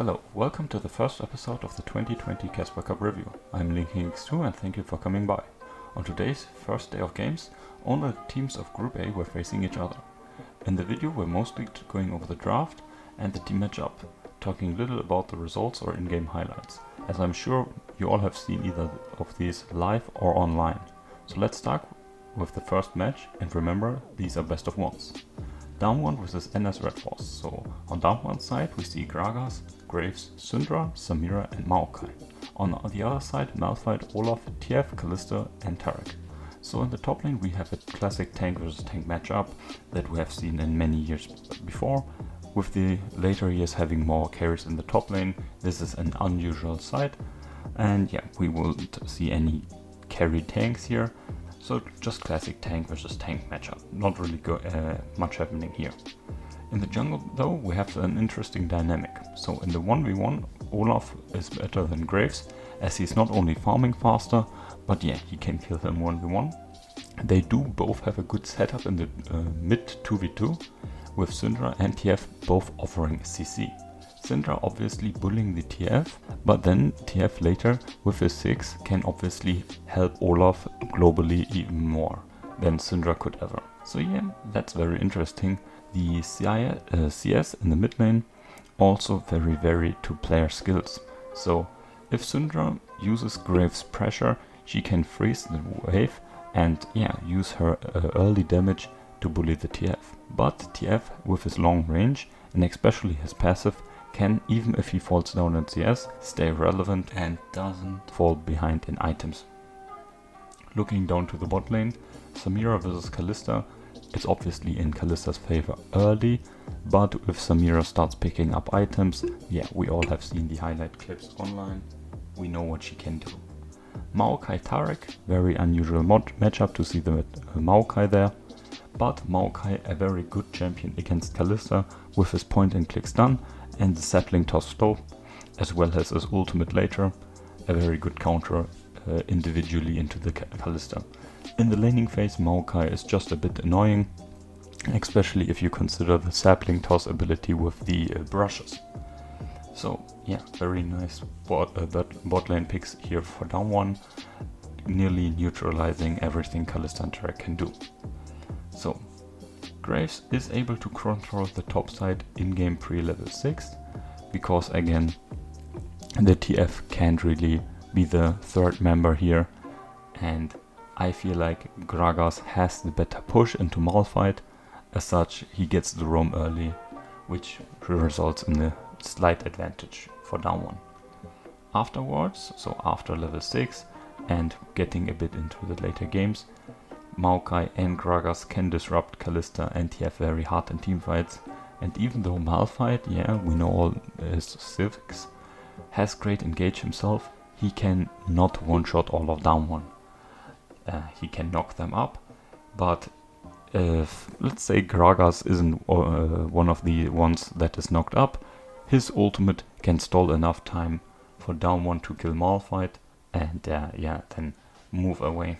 Hello, welcome to the first episode of the 2020 KeSpaCup Review. I'm Liiv and thank you for coming by. On today's first day of games, only the teams of Group A were facing each other. In the video we're mostly going over the draft and the team matchup, talking little about the results or in-game highlights, as I'm sure you all have seen either of these live or online. So let's start with the first match, and remember, these are best of ones. Damwon vs RedForce. So on Damwon's side we see Gragas, Graves, Syndra, Samira and Maokai. On the other side Malphite, Olaf, TF, Kalista and Tarek. So in the top lane we have a classic tank vs tank matchup that we have seen in many years before. With the later years having more carries in the top lane, this is an unusual sight, and yeah, we won't see any carry tanks here. So just classic tank versus tank matchup, not really much happening here. In the jungle though we have an interesting dynamic. So in the 1v1 Olaf is better than Graves, as he's not only farming faster, but yeah, he can kill him 1v1. They do both have a good setup in the mid 2v2, with Syndra and TF both offering CC. Syndra obviously bullying the TF, but then TF later with his 6 can obviously help Olaf globally even more than Syndra could ever. So yeah, that's very interesting. The CS in the mid lane also very to player skills. So if Syndra uses Graves' pressure, she can freeze the wave and yeah, use her early damage to bully the TF. But TF with his long range and especially his passive can, even if he falls down in CS, stay relevant and doesn't fall behind in items. Looking down to the bot lane, Samira vs Kalista, it's obviously in Kalista's favor early, but if Samira starts picking up items, yeah, we all have seen the highlight clips online, we know what she can do. Maokai Tarek, very unusual matchup to see the Maokai there, but Maokai a very good champion against Kalista with his point and click stun and the sapling toss slow, as well as his ultimate later, a very good counter individually into the Kalista. In the laning phase Maokai is just a bit annoying, especially if you consider the sapling toss ability with the brushes. So yeah, very nice bot lane picks here for Damwon, nearly neutralizing everything Kalista and Tarek can do. So Graves is able to control the top side in-game pre-level 6, because again the TF can't really be the third member here, and I feel like Gragas has the better push into Malphite. As such, he gets the roam early, which results in a slight advantage for Damwon. Afterwards, so after level 6 and getting a bit into the later games, Maokai and Gragas can disrupt Kalista and TF very hard in teamfights, and even though Malphite, yeah, we know all his civics, has great engage himself, he can not one-shot all of Damwon. He can knock them up, but if, let's say, Gragas isn't one of the ones that is knocked up, his ultimate can stall enough time for Damwon to kill Malphite and yeah, then move away.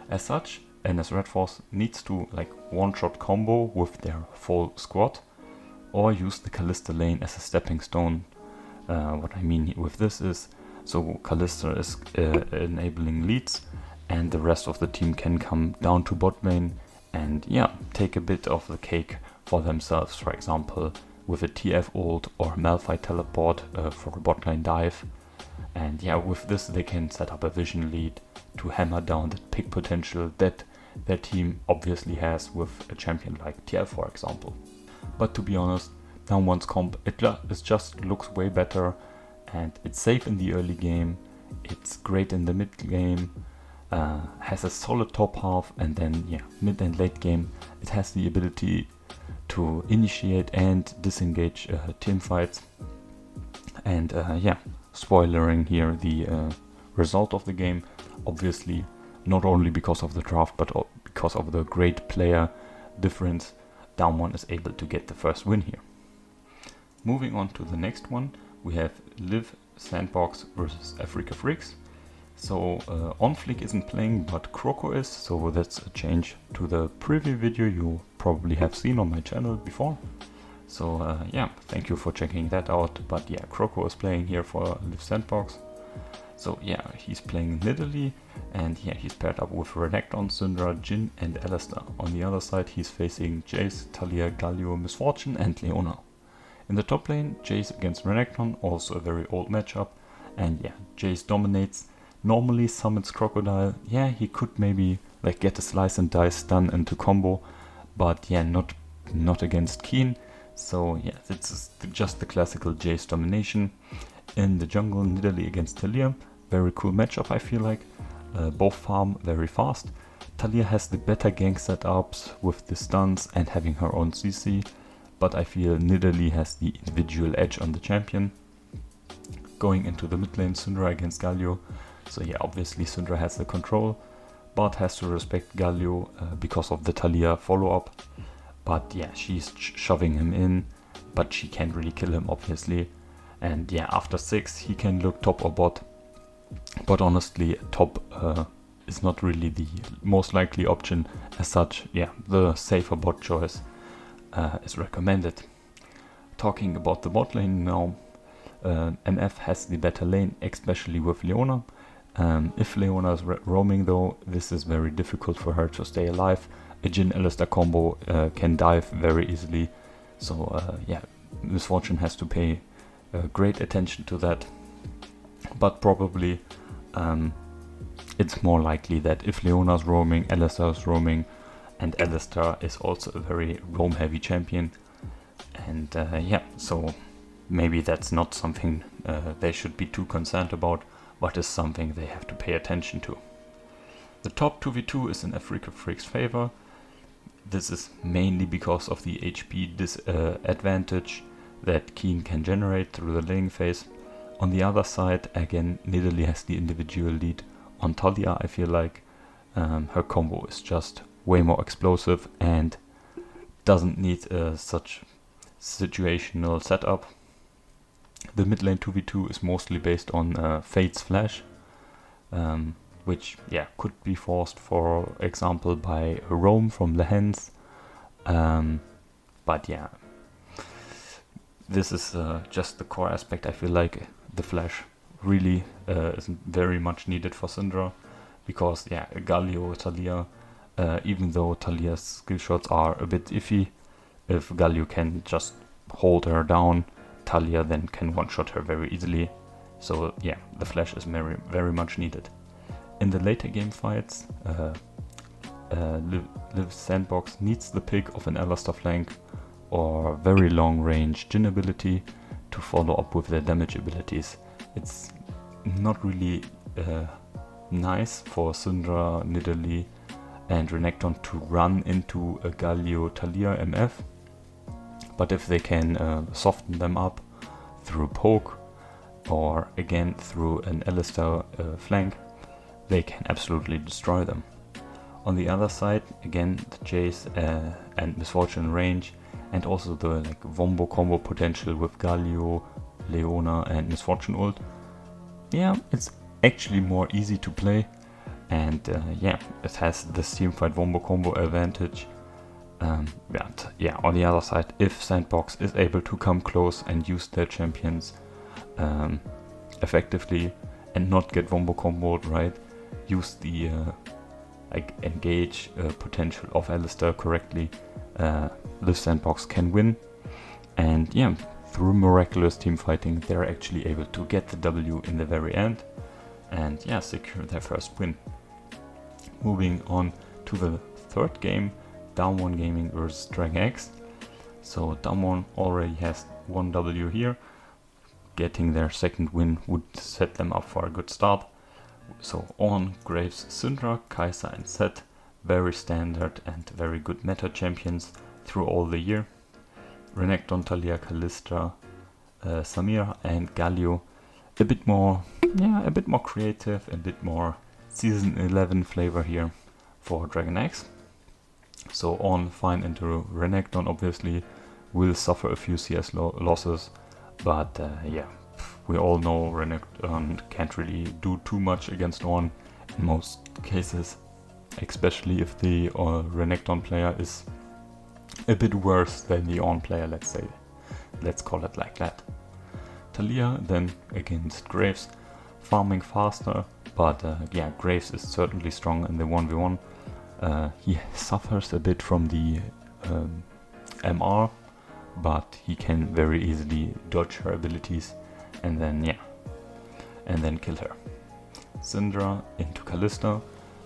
As such, RedForce needs to like one-shot combo with their full squad, or use the Kalista lane as a stepping stone. What I mean with this is, so Kalista is enabling leads, and the rest of the team can come down to bot lane and yeah, take a bit of the cake for themselves, for example with a TF ult or Malphite teleport for a bot lane dive. And yeah, with this they can set up a vision lead to hammer down the pick potential that their team obviously has with a champion like TF, for example. But to be honest, Damwon's comp, it just looks way better, and it's safe in the early game, it's great in the mid game, has a solid top half, and then yeah, mid and late game it has the ability to initiate and disengage team fights. And yeah, spoilering here the result of the game, obviously not only because of the draft but because of the great player difference, Damwon is able to get the first win here. Moving on to the next one, we have Liiv SandBox versus Afreeca Freecs. So OnFleek isn't playing, but Croco is, so that's a change to the preview video you probably have seen on my channel before. So yeah, thank you for checking that out. But yeah, Croco is playing here for Liiv SandBox. So yeah, he's playing Nidalee, and yeah, he's paired up with Renekton, Syndra, Jhin and Alistar. On the other side he's facing Jace, Taliyah, Galio, Misfortune and Leona. In the top lane, Jace against Renekton, also a very old matchup, and yeah, Jace dominates, normally summons Crocodile. Yeah, he could maybe like get a slice and dice stun into combo, but yeah, not against Keen. So yeah, it's just the classical Jace domination. In the jungle, Nidalee against Taliyah, very cool matchup I feel like. Both farm very fast. Taliyah has the better gank setups with the stuns and having her own CC, but I feel Nidalee has the individual edge on the champion. Going into the mid lane, Syndra against Galio. So yeah, obviously Syndra has the control, but has to respect Galio because of the Taliyah follow-up. But yeah, she's shoving him in, but she can't really kill him obviously. And yeah, after 6 he can look top or bot, but honestly top is not really the most likely option as such. Yeah, the safer bot choice is recommended. Talking about the bot lane now, MF has the better lane, especially with Leona. If Leona is roaming though, this is very difficult for her to stay alive. A Jhin Alistar combo can dive very easily, so yeah, Misfortune has to pay great attention to that. But probably it's more likely that if Leona's roaming, Alistar is roaming, and Alistar is also a very roam heavy champion, and yeah, so maybe that's not something they should be too concerned about, but is something they have to pay attention to. The top 2v2 is in Afreeca Freecs' favor. This is mainly because of the HP disadvantage that Keen can generate through the laning phase. On the other side, again, Nidalee has the individual lead on Taliyah. I feel like her combo is just way more explosive and doesn't need such situational setup. The mid lane 2v2 is mostly based on Fate's Flash, which yeah, could be forced, for example, by a roam from Lehens. But yeah, this is just the core aspect. I feel like the flash really isn't very much needed for Syndra, because yeah, Galio, Taliyah, even though Taliyah's skill shots are a bit iffy, if Galio can just hold her down, Taliyah then can one-shot her very easily. So yeah, the flash is very, very much needed. In the later game fights, Liiv SandBox needs the pick of an Alistar flank or very long range Jhin ability to follow up with their damage abilities. It's not really nice for Syndra, Nidalee and Renekton to run into a Galio Taliyah MF, but if they can soften them up through poke or again through an Alistar flank, they can absolutely destroy them. On the other side, again, the Jace and Misfortune range, and also the like Wombo combo potential with Galio, Leona and Misfortune ult. Yeah, it's actually more easy to play, and yeah, it has the teamfight Wombo combo advantage. But yeah, on the other side, if SandBox is able to come close and use their champions effectively and not get Wombo comboed, right, use the like engage potential of Alistar correctly, Liiv SandBox can win. And yeah, through miraculous team fighting, they're actually able to get the W in the very end and yeah, secure their first win. Moving on to the third game, Damwon Gaming versus Dragon X. So Damwon already has one W here. Getting their second win would set them up for a good start. So on Graves, Syndra, Kai'Sa and Zed, very standard and very good meta champions through all the year. Renekton, Taliyah, Kalista, Samira and Galio, a bit more creative, a bit more Season 11 flavor here for Dragon X. So on fine into Renekton obviously will suffer a few CS losses, but yeah, we all know Renekton can't really do too much against Ornn in most cases, especially if the Renekton player is a bit worse than the on player, let's say. Let's call it like that. Talia then against Graves, farming faster, but yeah, Graves is certainly strong in the 1v1. He suffers a bit from the MR, but he can very easily dodge her abilities and then kill her. Syndra into Kalista,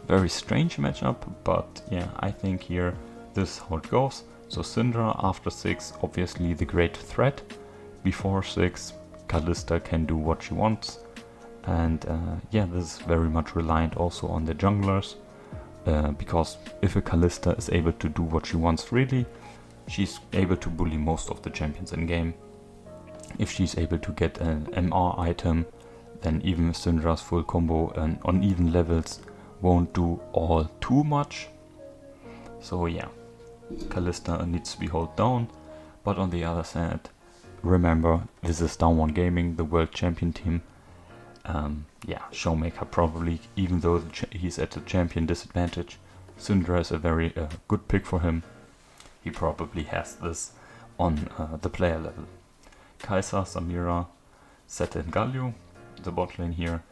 very strange matchup, but yeah, I think here this is how it goes. So Syndra after 6, obviously the great threat. Before 6, Kalista can do what she wants, and yeah, this is very much reliant also on the junglers, because if a Kalista is able to do what she wants freely, she's able to bully most of the champions in game. If she's able to get an MR item, then even Syndra's full combo and on even levels won't do all too much. So yeah, Kalista needs to be held down, but on the other side, remember, this is Damwon Gaming, the world champion team. Yeah, Showmaker probably, even though he's at a champion disadvantage, Syndra is a very good pick for him. He probably has this on the player level. Kai'Sa, Samira, Zed and Galio, the bot lane here.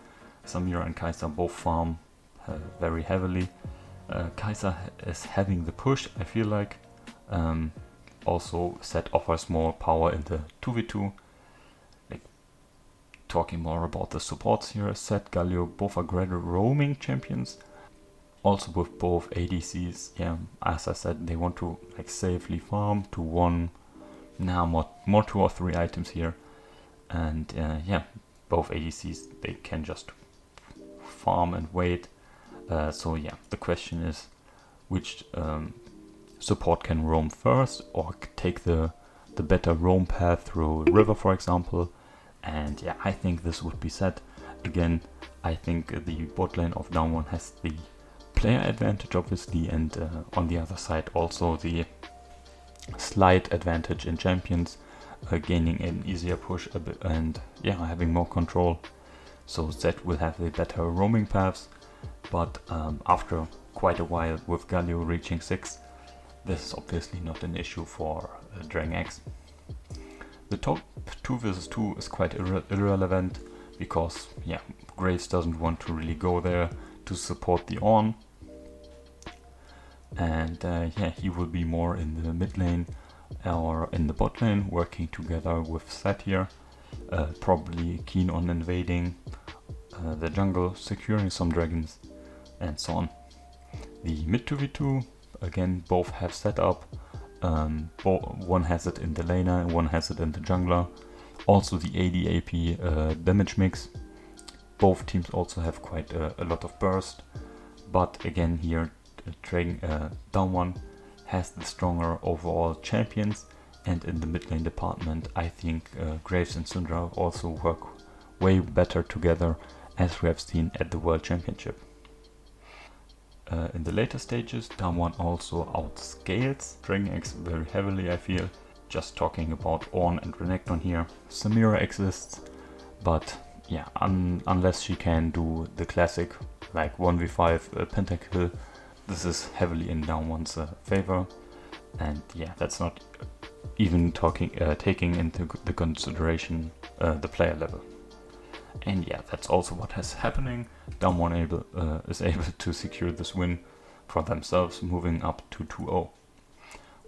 Samira and Kai'Sa both farm very heavily. Kai'Sa is having the push, I feel like. Also, Zed offers more power in the 2v2. Like, talking more about the supports here, Zed, Galio, both are great roaming champions. Also with both ADCs, yeah, as I said, they want to like safely farm to one, now more 2 or 3 items here. And yeah, both ADCs, they can just farm and wait. So yeah, the question is which support can roam first, or take the better roam path through river, for example. And yeah, I think this would be Zed. Again, I think the bot lane of Damwon has the player advantage obviously, and on the other side also the slight advantage in champions, gaining an easier push a bit and yeah, having more control. So Zed will have the better roaming paths, but after quite a while with Galio reaching 6, this is obviously not an issue for Drang X. The top 2 vs 2 is quite irrelevant, because yeah, Graves doesn't want to really go there to support the Ornn. And yeah, he will be more in the mid lane or in the bot lane, working together with Zed here, probably keen on invading the jungle, securing some dragons and so on. The mid 2v2, again, both have set up. One has it in the laner and one has it in the jungler. Also the AD AP damage mix. Both teams also have quite a lot of burst, but again here Damwon has the stronger overall champions, and in the mid lane department I think Graves and Syndra also work way better together, as we have seen at the World Championship. In the later stages, Damwon also outscales Dragon X very heavily, I feel. Just talking about Ornn and Renekton here. Samira exists, but yeah, unless she can do the classic like 1v5 pentakill, this is heavily in Damwon's favor. And yeah, that's not even taking into the consideration the player level. And yeah, that's also what is happening. Damwon is able to secure this win for themselves, moving up to 2-0.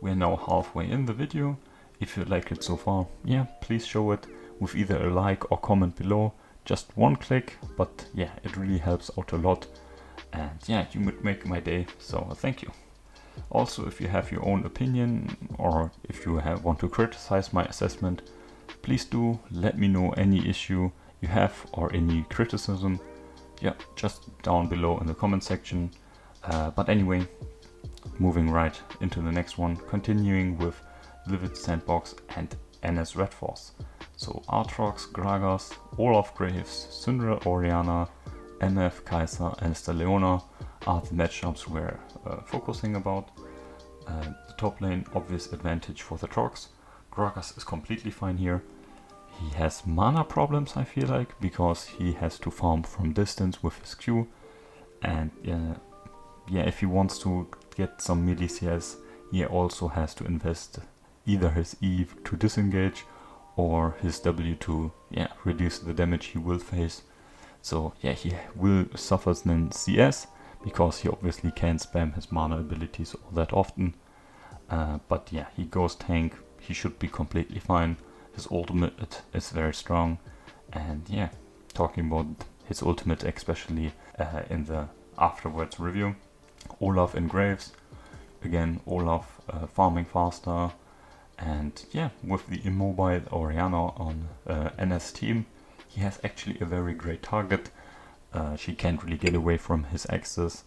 We're now halfway in the video. If you like it so far, yeah, please show it with either a like or comment below. Just one click, but yeah, it really helps out a lot. And yeah, you would make my day, so thank you. Also, if you have your own opinion, or if you want to criticize my assessment, please do let me know any issue you have or any criticism. Yeah, just down below in the comment section. But anyway, moving right into the next one, continuing with Liiv, SandBox and NS RedForce. So Aatrox, Gragas, Olaf Graves, Syndra Orianna, MF, Kai'Sa and Staleona are the matchups we're focusing about. The top lane, obvious advantage for the Trox. Gragas is completely fine here. He has mana problems, I feel like, because he has to farm from distance with his Q. And yeah, if he wants to get some melee CS, he also has to invest either his E to disengage or his W to reduce the damage he will face. So yeah, he will suffer then CS, because he obviously can't spam his mana abilities all that often. But yeah, he goes tank, he should be completely fine. His ultimate is very strong, and yeah, talking about his ultimate especially in the afterwards review. Olaf in Graves, again Olaf farming faster, and yeah, with the immobile Orianna on NS team, he has actually a very great target. She can't really get away from his axes,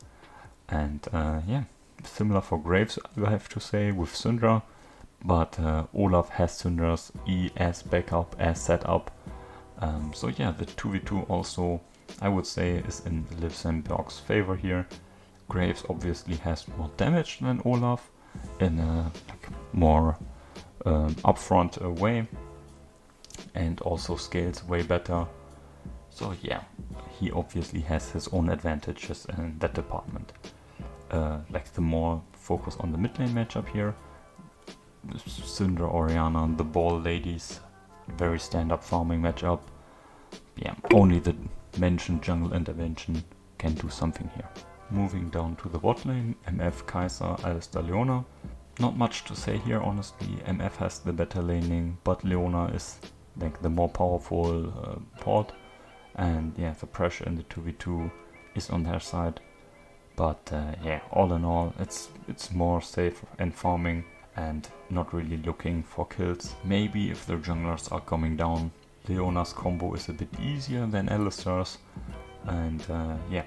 and yeah, similar for Graves I have to say with Syndra, but Olaf has Syndra's E as backup, as setup. So yeah, the 2v2 also I would say is in Liiv SandBox favor here. Graves obviously has more damage than Olaf in a more upfront way, and also scales way better. So yeah, he obviously has his own advantages in that department. Like the more focus on the mid lane matchup here, Syndra, Orianna, the ball ladies, very stand-up farming matchup. Yeah, only the mentioned jungle intervention can do something here. Moving down to the bot lane, MF, KeSpa, Alistar, Leona. Not much to say here, honestly. MF has the better laning, but Leona is like the more powerful port, and yeah, the pressure in the 2v2 is on their side. But yeah, all in all, it's more safe and farming and not really looking for kills. Maybe if the junglers are coming down, Leona's combo is a bit easier than Alistar's, and yeah.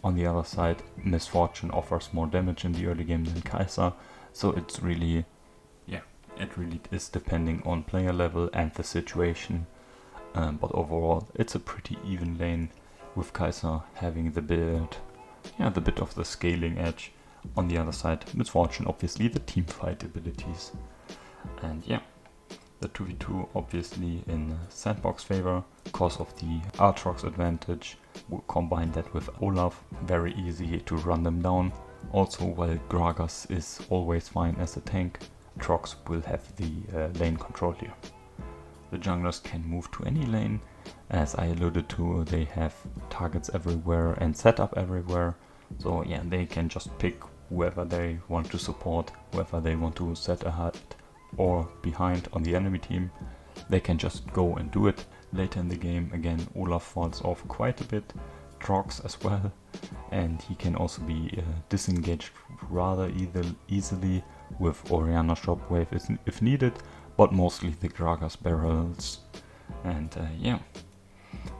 On the other side, Misfortune offers more damage in the early game than KeSpa, so it's really, yeah, it really is depending on player level and the situation. But overall, it's a pretty even lane, with KeSpa having the bit of the scaling edge. On the other side, Misfortune obviously the teamfight abilities, and yeah. The 2v2 obviously in SandBox favor because of the Aatrox advantage. We'll combine that with Olaf, very easy to run them down. Also, while Gragas is always fine as a tank, Trox will have the lane control here. The junglers can move to any lane. As I alluded to, they have targets everywhere and setup everywhere. So yeah, they can just pick whoever they want to support, whoever they want to set ahead or behind on the enemy team. They can just go and do it. Later in the game, again, Olaf falls off quite a bit, Trox as well, and he can also be disengaged rather easily with Orianna Shockwave if needed, but mostly the Gragas barrels. And yeah,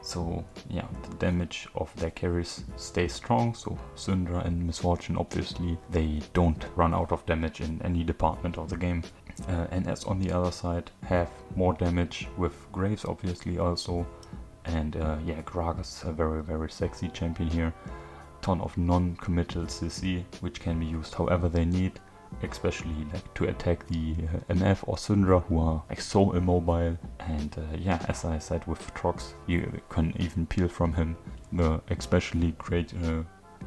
so yeah, the damage of their carries stays strong, so Syndra and Misfortune obviously they don't run out of damage in any department of the game. NS on the other side have more damage with Graves obviously also, and yeah, Gragas a very sexy champion here. Ton of non-committal CC which can be used however they need, especially like to attack the MF or Syndra who are like so immobile, and yeah, as I said with Trox, you can even peel from him. The especially great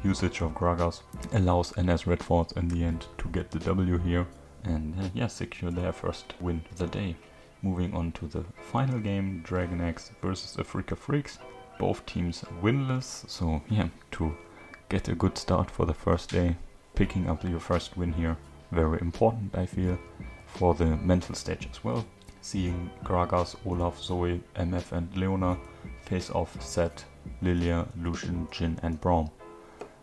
usage of Gragas allows NS RedForce in the end to get the W here, and yeah, secure their first win of the day. Moving on to the final game, Dragon X versus Afreeca Freecs. Both teams winless, so yeah, to get a good start for the first day, picking up your first win here, very important I feel, for the mental stage as well. Seeing Gragas, Olaf, Zoe, MF and Leona face off Zed, Lilia, Lucian, Jhin and Braum.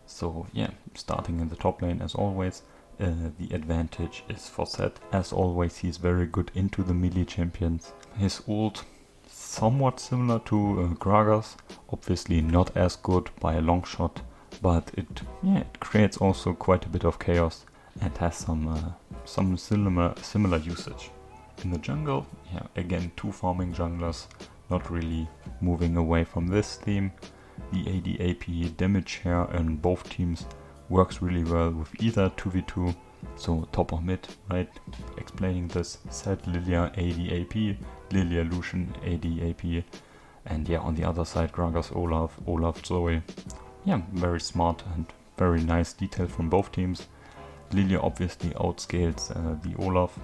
So yeah, starting in the top lane as always. The advantage is for Zed. As always, he's very good into the melee champions. His ult somewhat similar to Gragas, obviously not as good by a long shot, but it creates also quite a bit of chaos and has some similar usage. In the jungle, yeah, again two farming junglers, not really moving away from this theme. The AD AP damage share in both teams works really well with either 2v2, so top or mid, right? Explaining this, Zed, Lilia, AD AP, Lilia, Lucian, AD AP, and yeah, on the other side, Gragas, Olaf, Zoe. Yeah, very smart and very nice detail from both teams. Lilia obviously outscales the Olaf,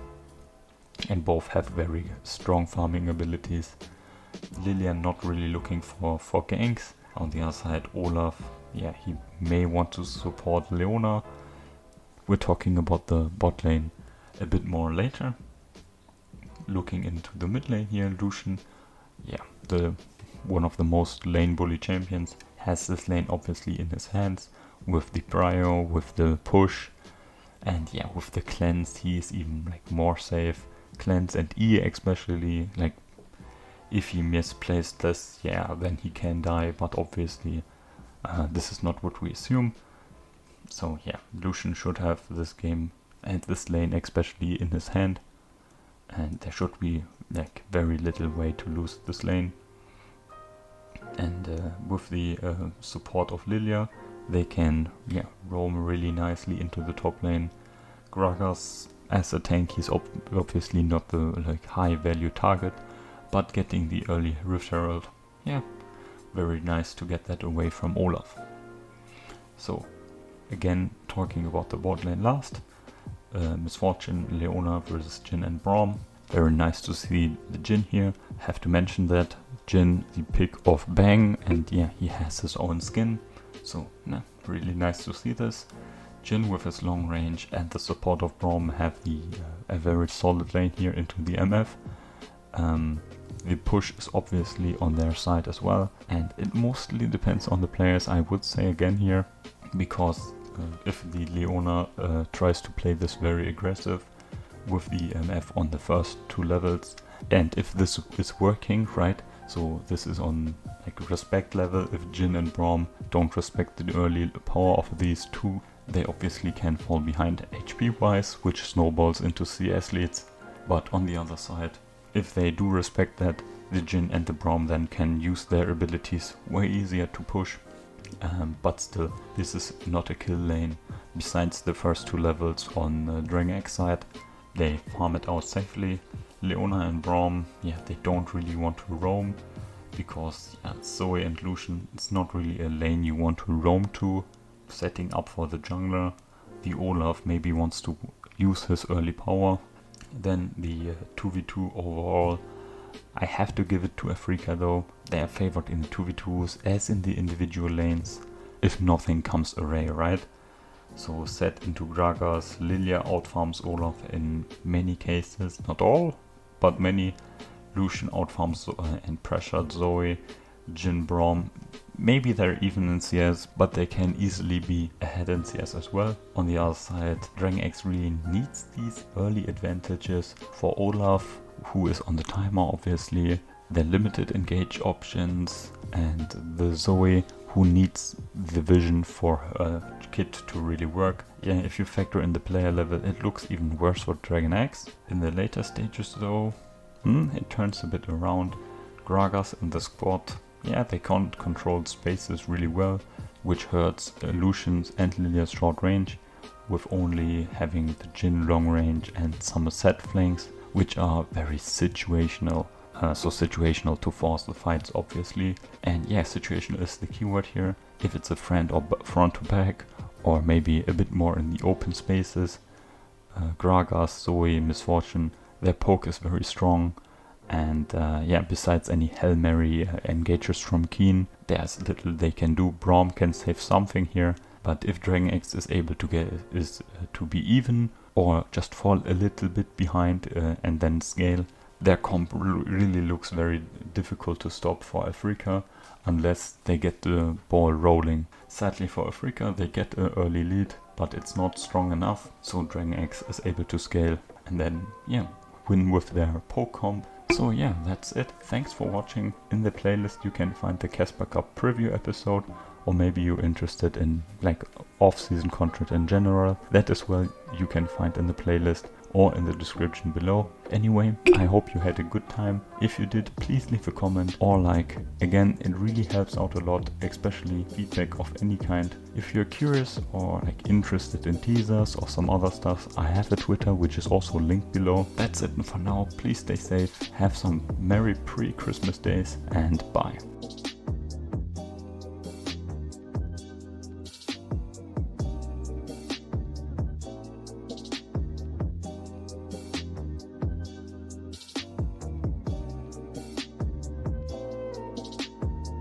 and both have very strong farming abilities. Lilia not really looking for ganks. On the other side, Olaf, yeah, he may want to support Leona. We're talking about the bot lane a bit more later. Looking into the mid lane here, Lucian, yeah, one of the most lane bully champions, has this lane obviously in his hands with the prio, with the push, and yeah, with the cleanse he is even like more safe. Cleanse and E especially, like if he misplays this, yeah, then he can die, but obviously this is not what we assume. So yeah, Lucian should have this game and this lane especially in his hand, and there should be like very little way to lose this lane. And with the support of Lilia, they can roam really nicely into the top lane. Gragas as a tank, he's obviously not the like high value target, but getting the early Rift Herald, yeah, very nice to get that away from Olaf. So again, talking about the bot lane last, Misfortune, Leona versus Jhin and Braum. Very nice to see the Jhin here. Have to mention that Jhin, the pick of Bang, and yeah, he has his own skin. So yeah, really nice to see this. Jhin with his long range and the support of Braum have a very solid lane here into the MF. The push is obviously on their side as well, and it mostly depends on the players, I would say again here, because if the Leona tries to play this very aggressive with the MF on the first 2 levels, and if this is working, right, so this is on like respect level, if Jhin and Braum don't respect the early power of these two, they obviously can fall behind HP wise, which snowballs into CS leads. But on the other side, if they do respect that, the Jhin and the Braum then can use their abilities way easier to push. But still, this is not a kill lane. Besides the first 2 levels on Dragon X side, they farm it out safely. Leona and Braum, yeah, they don't really want to roam, because Zoe and Lucian, it's not really a lane you want to roam to. Setting up for the jungler, the Olaf maybe wants to use his early power. Then the 2v2 overall, I have to give it to Afreeca though. They are favored in the 2v2s as in the individual lanes, if nothing comes array, right? So set into Gragas, Lilia outfarms Olaf in many cases, not all, but many. Lucian outfarms and pressured Zoe, Jhin, Braum. Maybe they're even in CS, but they can easily be ahead in CS as well. On the other side, Dragon X really needs these early advantages for Olaf, who is on the timer obviously, the limited engage options, and the Zoe, who needs the vision for her kit to really work. Yeah, if you factor in the player level, it looks even worse for Dragon X. In the later stages though, it turns a bit around. Gragas in the squad, yeah, they can't control spaces really well, which hurts Lucian's and Lilia's short range, with only having the Jhin long range and some set flanks, which are very situational. So situational to force the fights obviously, and yeah, situational is the keyword here. If it's a friend or front to back, or maybe a bit more in the open spaces, Gragas, Zoe, Misfortune, their poke is very strong. And yeah, besides any Hail Mary engagers from Keen, there's little they can do. Braum can save something here, but if Dragon X is able to to be even, or just fall a little bit behind and then scale, their comp really looks very difficult to stop for Afreeca, unless they get the ball rolling. Sadly for Afreeca, they get an early lead, but it's not strong enough, so Dragon X is able to scale and then yeah, win with their poke comp. So yeah, that's it. Thanks for watching. In the playlist you can find the KeSpaCup preview episode, or maybe you're interested in like off-season content in general. That as well you can find in the playlist or in the description below. Anyway, I hope you had a good time. If you did, please leave a comment or like. Again, it really helps out a lot, especially feedback of any kind. If you're curious or like interested in teasers or some other stuff, I have a Twitter which is also linked below. That's it for now. Please stay safe, have some merry pre-Christmas days, and bye.